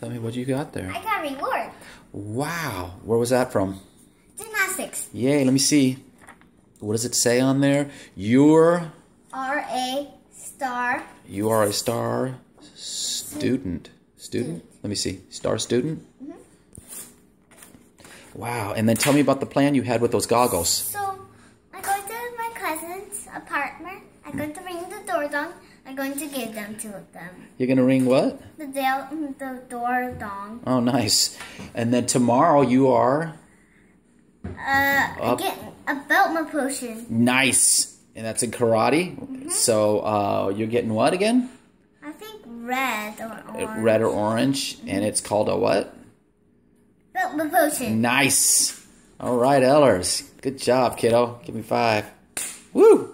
Tell me what you got there. I got a reward. Wow. Where was that from? Gymnastics. Yay, let me see. What does it say on there? You are a star student. Student? Let me see. Star student? Mm-hmm. Wow. And then tell me about the plan you had with those goggles. So, I'm going to my cousin's apartment. I'm going to ring the doorbell. I'm going to give them to them. You're going to ring what? The door dong. Oh, nice. And then tomorrow you are? Getting a belt Mapotion. Nice. And that's in karate? Mm-hmm. So, you're getting what again? I think red or orange. Red or orange. Mm-hmm. And it's called a what? Belt Mapotion. Nice. All right, Ellers. Good job, kiddo. Give me 5. Woo!